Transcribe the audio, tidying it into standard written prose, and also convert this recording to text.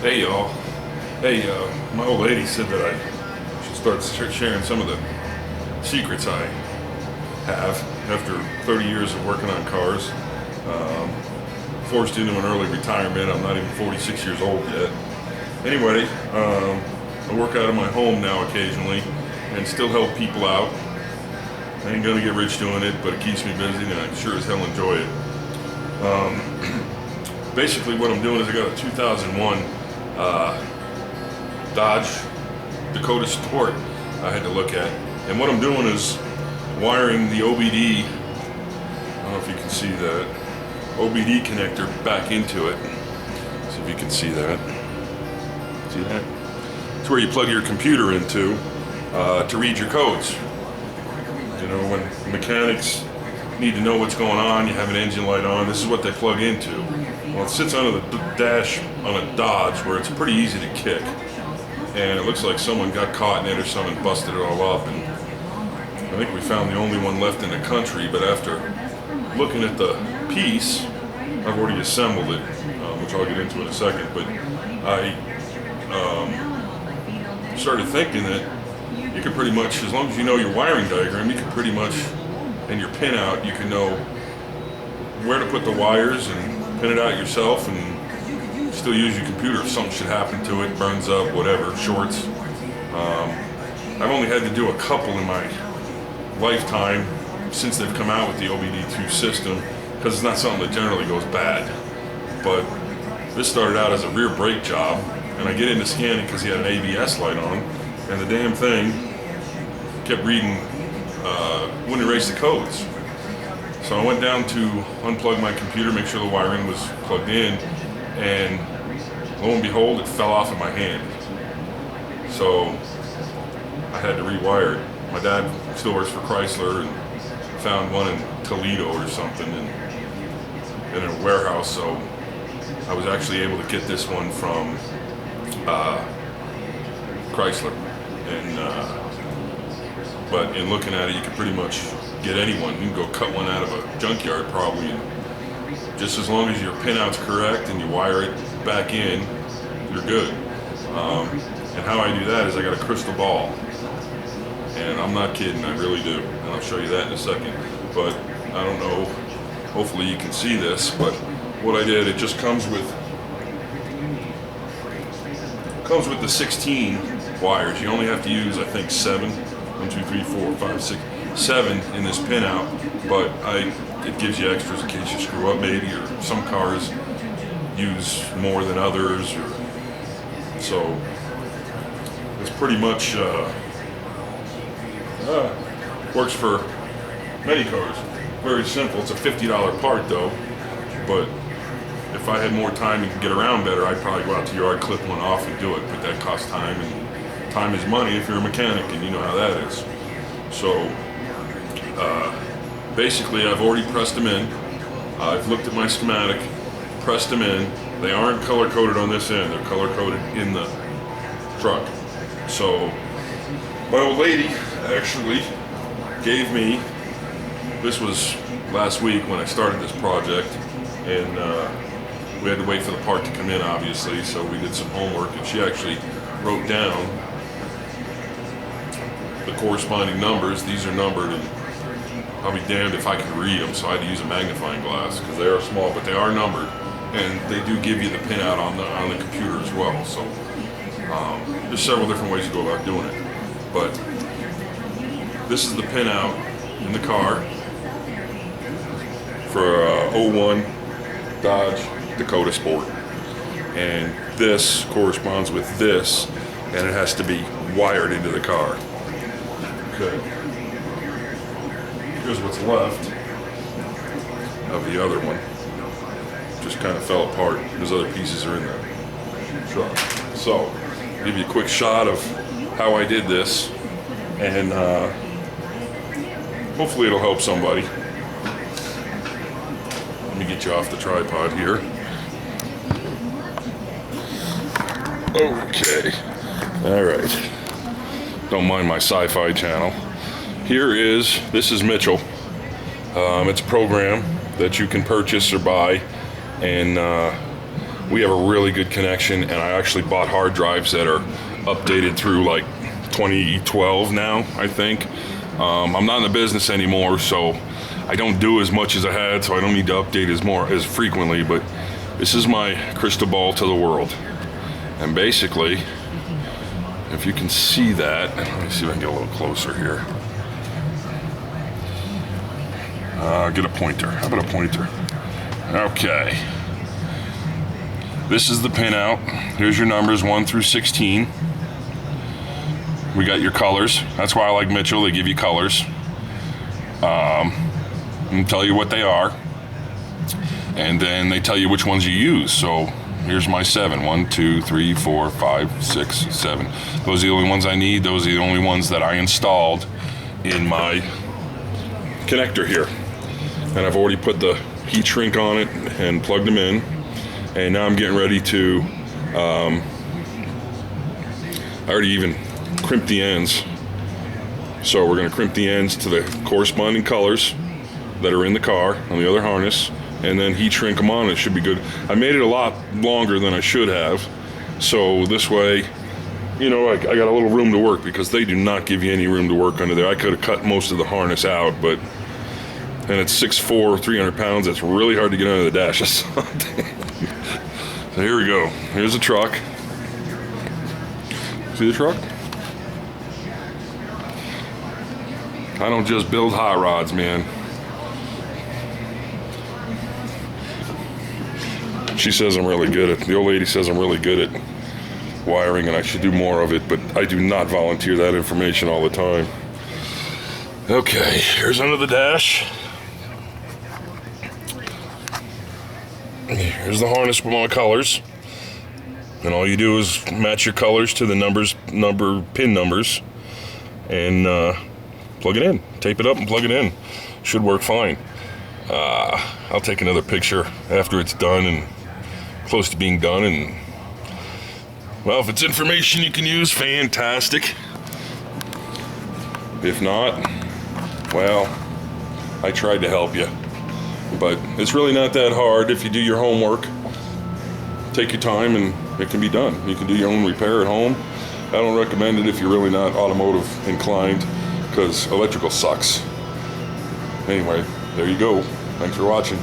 Hey y'all. Hey, my old lady said that I should start sharing some of the secrets I have after 30 years of working on cars. Um, Forced into an early retirement. I'm not even 46 years old yet. Anyway, I work out of my home now occasionally and still help people out. I ain't gonna get rich doing it, but it keeps me busy and I sure as hell enjoy it. Basically, what I'm doing is I got a 2001 Dodge Dakota Sport I had to look at. And what I'm doing is wiring the OBD, I don't know if you can see that, OBD connector back into it. See if you can see that. See that? It's where you plug your computer into to read your codes. You know, when mechanics need to know what's going on, you have an engine light on, this is what they plug into. Well, it sits under the dash on a Dodge where it's pretty easy to kick. And it looks like someone got caught in it or someone busted it all up. And I think we found the only one left in the country, but after looking at the piece, I've already assembled it, which I'll get into in a second, but I started thinking that you could pretty much, as long as you know your wiring diagram, you can pretty much, and your pin out, you can know where to put the wires and pin it out yourself and still use your computer if something should happen to it, burns up, whatever, shorts. I've only had to do a couple in my lifetime since they've come out with the OBD2 system, because it's not something that generally goes bad. But this started out as a rear brake job, and I get into scanning because he had an ABS light on, and the damn thing kept reading, wouldn't erase the codes. So I went down to unplug my computer, make sure the wiring was plugged in, and lo and behold, it fell off in my hand. So I had to rewire it. My dad still works for Chrysler and found one in Toledo or something in a warehouse, so I was actually able to get this one from Chrysler. And but in looking at it, you can pretty much get anyone. You can go cut one out of a junkyard probably, and just as long as your pin out's correct and you wire it back in, you're good. And how I do that is I got a crystal ball, and I'm not kidding, I really do, and I'll show you that in a second. But I don't know, hopefully you can see this, but what I did, it just comes with the 16 wires. You only have to use, I think, 7. 1, 2, 3, 4, 5, 6, 7 in this pin out, but it gives you extras in case you screw up maybe, or some cars use more than others, or so it's pretty much works for many cars. Very simple. It's a $50 part though, but if I had more time and could get around better, I'd probably go out to the yard, clip one off and do it, but that costs time, and time is money if you're a mechanic, and you know how that is. So basically I've already pressed them in. I've looked at my schematic, pressed them in. They aren't color coded on this end, they're color coded in the truck. So my old lady actually gave me, this was last week when I started this project, and we had to wait for the part to come in obviously, so we did some homework, and she actually wrote down the corresponding numbers. These are numbered, and I'll be damned if I can read them, so I had to use a magnifying glass because they are small, but they are numbered, and they do give you the pin out on the computer as well. So there's several different ways to go about doing it, but this is the pin out in the car for '01 Dodge Dakota Sport, and this corresponds with this, and it has to be wired into the car. Okay. Here's what's left of the other one. Just kind of fell apart. Those other pieces are in the truck. So, I'll give you a quick shot of how I did this, and hopefully it'll help somebody. Let me get you off the tripod here. Okay. All right. Don't mind my sci-fi channel. This is Mitchell. It's a program that you can purchase or buy, and we have a really good connection, and I actually bought hard drives that are updated through like 2012 now, I think. I'm not in the business anymore, so I don't do as much as I had, so I don't need to update as frequently, but this is my crystal ball to the world. And basically, if you can see that, let me see if I can get a little closer here. Get a pointer. How about a pointer? Okay. This is the pinout. Here's your numbers 1 through 16. We got your colors. That's why I like Mitchell. They give you colors. And tell you what they are. And then they tell you which ones you use. So here's my 7. 1, 2, 3, 4, 5, 6, 7. Those are the only ones I need. Those are the only ones that I installed in my connector here. And I've already put the heat shrink on it and plugged them in. And now I'm getting ready to, I already even crimped the ends. So we're gonna crimp the ends to the corresponding colors that are in the car on the other harness, and then heat shrink them on. It should be good. I made it a lot longer than I should have. So this way, you know, I got a little room to work, because they do not give you any room to work under there. I could have cut most of the harness out, but, and it's 6'4", 300 pounds. It's really hard to get under the dash of something. So here we go. Here's the truck. See the truck? I don't just build hot rods, man. She says I'm really good at, the old lady says I'm really good at wiring, and I should do more of it, but I do not volunteer that information all the time. Okay, here's under the dash. Here's the harness with my colors. And all you do is match your colors to the pin numbers, and plug it in. Tape it up and plug it in. Should work fine. I'll take another picture after it's done and close to being done, and well, if it's information you can use, fantastic. If not, well, I tried to help you. But it's really not that hard if you do your homework. Take your time and it can be done. You can do your own repair at home. I don't recommend it if you're really not automotive inclined, because electrical sucks. Anyway, there you go. Thanks for watching.